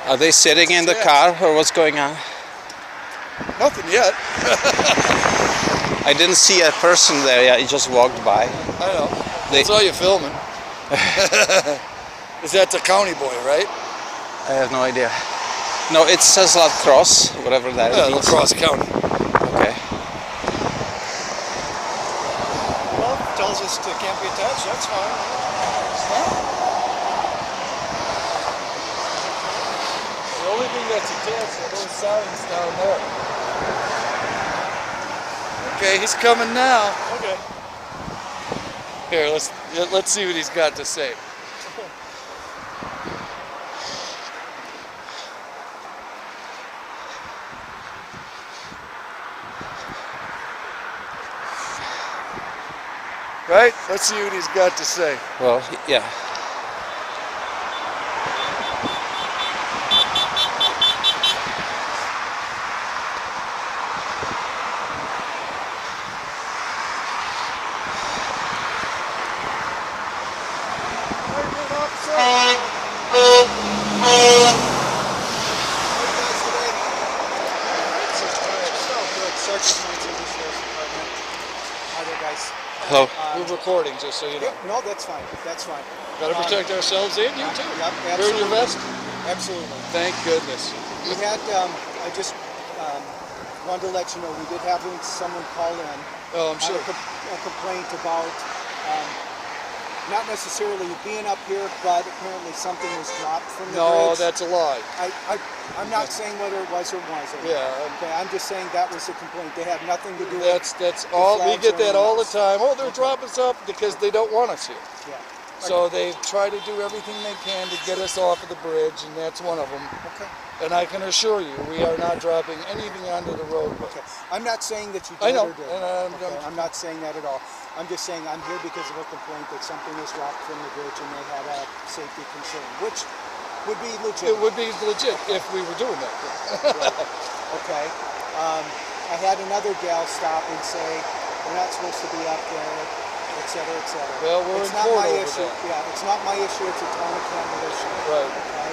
Are they sitting in the car or what's going on? Nothing yet. I didn't see a person there yet. He just walked by. I know. I saw you filming. Is that the county boy, right? I have no idea. No, it says La Crosse, whatever that Yeah, means. La Crosse County. Okay. Well, tells us it can't be attached, that's fine. The only thing that's attached are those signs down there. Okay, he's coming now. Okay. Here, let's see what he's got to say. Right? Let's see what he's got to say. Well, yeah. Hello. We're recording, just so you know. No, that's fine. That's fine. Got to protect ourselves and you too. Yep, Wearing your vest? Absolutely. Thank goodness. We had, I just wanted to let you know, we did have someone call in. Oh, I'm sure. A complaint about not necessarily being up here, but apparently something was dropped from the bridge. No, that's a lie. I'm not saying whether it was or wasn't. Yeah. Okay, I'm just saying that was the complaint. They have nothing to do with That's all. We get that all the time. Oh, they're dropping stuff because they don't want us here. Yeah. So they try to do everything they can to get us off of the bridge, and that's one of them. Okay. And I can assure you, we are not dropping anything onto the roadway. Okay. I'm not saying that you I did know. or did. And I'm not saying that at all. I'm just saying I'm here because of a complaint that something was dropped from the bridge and they had a safety concern, which would be legit. It would be legit if we were doing that. Right. Okay. I had another gal stop and say, we're not supposed to be up there, et cetera, et cetera. Well, we're it's in not court my over issue. that. Yeah, it's not my issue. It's a town of Campbell issue. Right. Okay?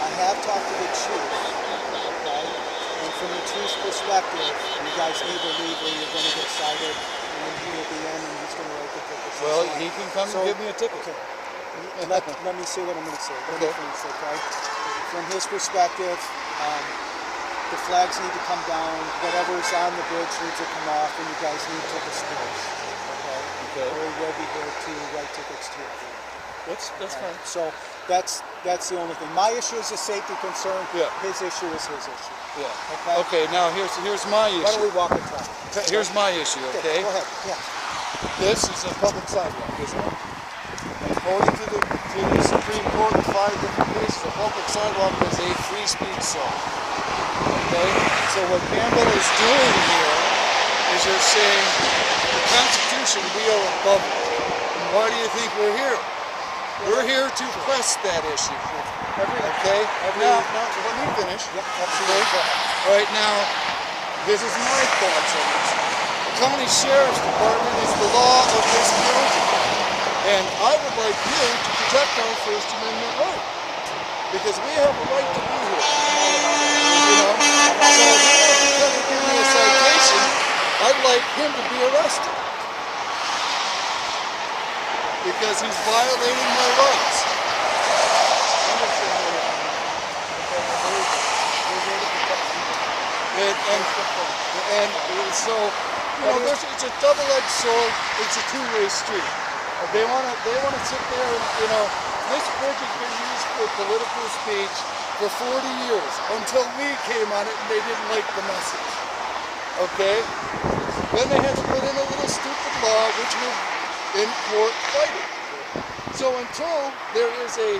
I have talked to the chief. Okay? And from the chief's perspective, you guys need to leave or you're going to get cited, and then he will be in and he's going to write the tickets. Well, he can come and give me a ticket. Okay. Let me say what I'm going to say. Okay. Okay? From his perspective, the flags need to come down. Whatever's on the bridge needs to come off, and you guys need to disperse. Okay? Or we will be here to write tickets to everyone. That's fine. So that's the only thing. My issue is a safety concern. Yeah. His issue is his issue. Yeah. Okay. Now here's my issue. Why don't we walk and talk? Here's my issue. Okay. Go ahead. Yeah. This is a public sidewalk, isn't it? According to the Supreme Court in 5 different cases, a public sidewalk is a free speech zone. Okay? So what Campbell is doing here is you're saying the Constitution, we are above it. And why do you think we're here? We're here to press that issue. Okay? Now, let me finish. Yep, absolutely. Okay? All right, now, this is my thoughts on this. The county sheriff's department is the law of this county. And I would like you to protect our First Amendment right. Because we have a right to be here. You know? So if he wants to come and give me a citation, I'd like him to be arrested. Because he's violating my rights. And so, you know, it's a double-edged sword. It's a two-way street. They want to sit there and, you know, this bridge has been used for political speech for 40 years until we came on it and they didn't like the message. Okay? Then they had to put in a little stupid law which was in court fighting. So until there is a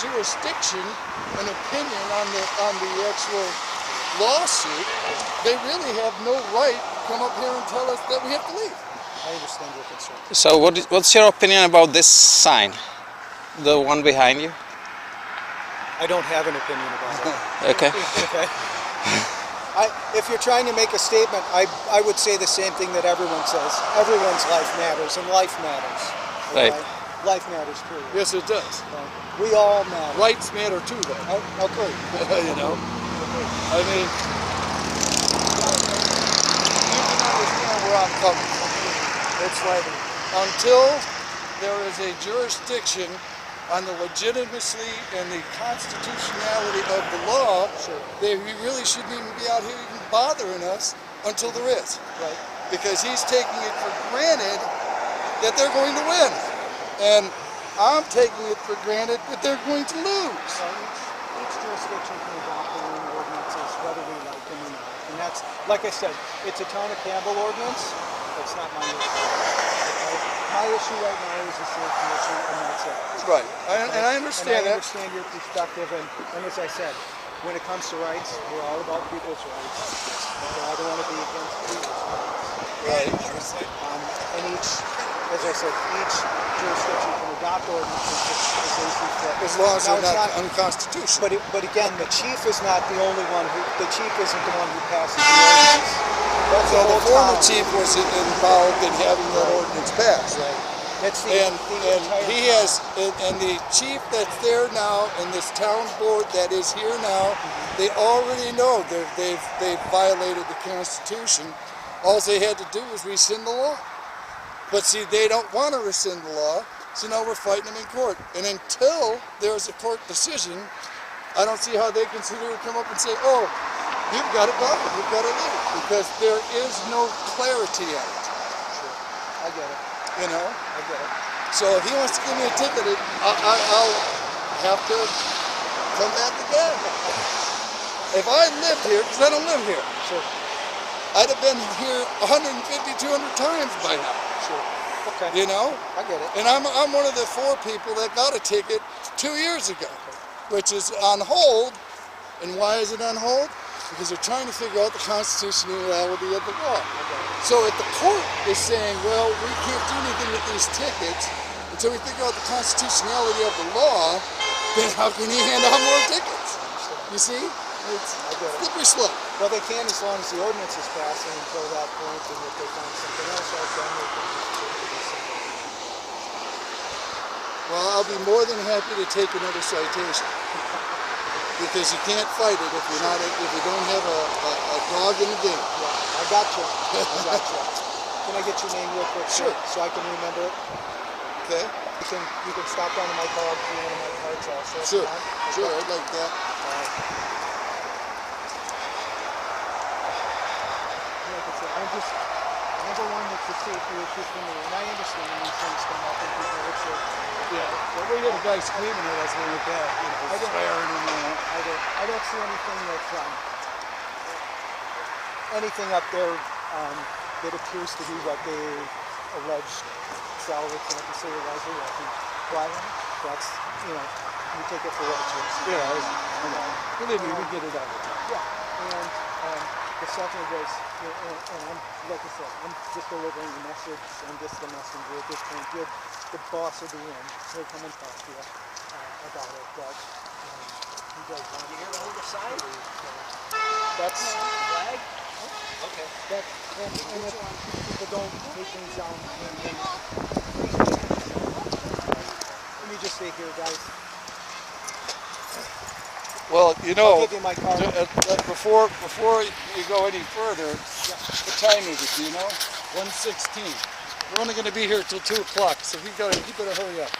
jurisdiction, an opinion on the actual lawsuit, they really have no right to come up here and tell us that we have to leave. I understand your concern. So what's your opinion about this sign? The one behind you? I don't have an opinion about it. Okay. Okay. If you're trying to make a statement, I would say the same thing that everyone says. Everyone's life matters, and life matters. Okay? Right. life matters too. Yes, it does. We all matter. Rights matter too, though. Okay. You know? I mean, you can understand where I'm coming from. It's like, until there is a jurisdiction on the legitimacy and the constitutionality of the law, we really shouldn't even be out here even bothering us until there is. Right. Because he's taking it for granted that they're going to win. And I'm taking it for granted that they're going to lose. Each jurisdiction can adopt their own ordinances, whether we like them or not. And that's, like I said, it's a town of Campbell ordinance. That's not my issue. Okay? My issue right now is a safety issue, and that's it. Right. And I understand and I that. understand your perspective, and as I said, when it comes to rights, we're all about people's rights. So I don't want to be against people's rights. Right. And each, as I said, each jurisdiction can adopt ordinances as they see fit. As long as Now, they're it's not unconstitutional. But again, the chief is not the only one who. The chief isn't the one who passes the ordinance. That's So the whole former town. chief was involved in having that ordinance passed. Right. That's the, And the entire he town. has, and the chief that's there now, and this town board that is here now, they already know they've violated the Constitution. All they had to do was rescind the law. But see, they don't want to rescind the law, so now we're fighting them in court. And until there's a court decision, I don't see how they can sit here and come up and say, oh, you've got to go, you've got to leave, because there is no clarity on it. Sure. I get it. You know? I get it. So if he wants to give me a ticket, I'll have to come back again. If I lived here, because I don't live here, Sure. I'd have been here 150, 200 times by now. Sure. Okay. You know? I get it. And I'm one of the 4 people that got a ticket 2 years ago, which is on hold. And why is it on hold? Because they're trying to figure out the constitutionality of the law. So if the court is saying, well, we can't do anything with these tickets until we figure out the constitutionality of the law, then how can he hand out more tickets? You see? It's slippery slope. Well, they can as long as the ordinance is passed, and until that point, and if they find something else, then they can Well, I'll be more than happy to take another citation. Because you can't fight it if you're not, if you don't have a dog in the game. Yeah, I got you. I got you. Can I get your name real quick? Sure. So I can remember it. Okay? You can stop down to my car and one of my cards also. Sure. Okay. Sure, I'd like that. Like I said, number one, it's a safety issue for me, and I understand these things come up and people would say, Yeah. Well, we had a guy screaming at us when we got, I don't- swearing and all. I don't see anything that's anything up there that appears to be what they alleged salvage and the say was a weapon. But that's, we take it for what it's worth. Yeah, believe me, we get it out. Yeah, and the second was, and I'm, like I said, I'm just delivering the message. I'm just the messenger at this point. The boss will be in. He'll come and talk to you about it. But you guys want to hear the whole sign? That's flag. Okay. And if people don't take things down, let me just stay here, guys. Well, I'll give you my card. before you go any further, what time is it, do you know? 1:16. We're only going to be here till 2 o'clock, so you better hurry up.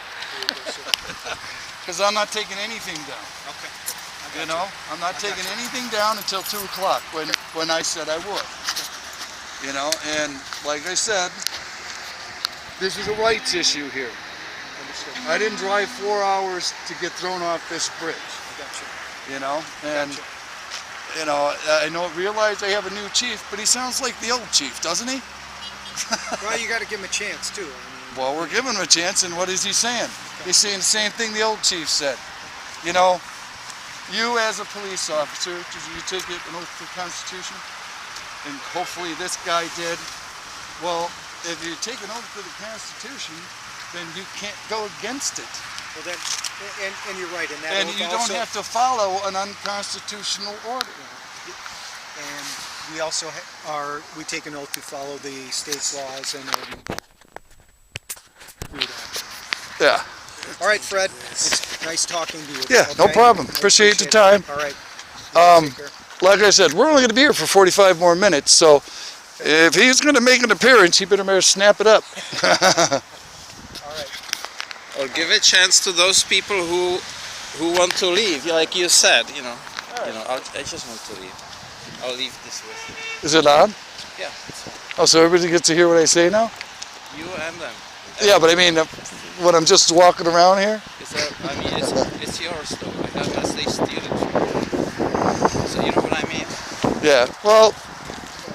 Because I'm not taking anything down. Okay. I'm not taking anything down until 2 o'clock when I said I would. And like I said, this is a rights issue here. I didn't drive 4 hours to get thrown off this bridge. I got you. I realize I have a new chief, but he sounds like the old chief, doesn't he? Well, you got to give him a chance too. Well, we're giving him a chance, and what is he saying? He's saying the same thing the old chief said. You as a police officer, did you take an oath to the Constitution? And hopefully this guy did. Well, if you take an oath to the Constitution, then you can't go against it. Well, and you're right. And you don't have to follow an unconstitutional order. And we also we take an oath to follow the state's laws and do that. Yeah. All right, Fred. It's nice talking to you. Yeah, no okay? problem. I Appreciate the it. time. All right. Um, Take care. Like I said, we're only going to be here for 45 more minutes, so if he's going to make an appearance, he better snap it up. All right. Or give a chance to those people who want to leave, like you said. I just want to leave. I'll leave this with you. Is it on? Yeah, it's on. Oh, so everybody gets to hear what I say now? You and them. Yeah, but I mean, when I'm just walking around here? It's yours though. Unless they steal it. So you know what I mean? Yeah. Well,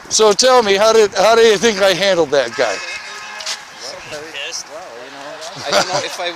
so tell me, how do you think I handled that guy? Well, I don't know if I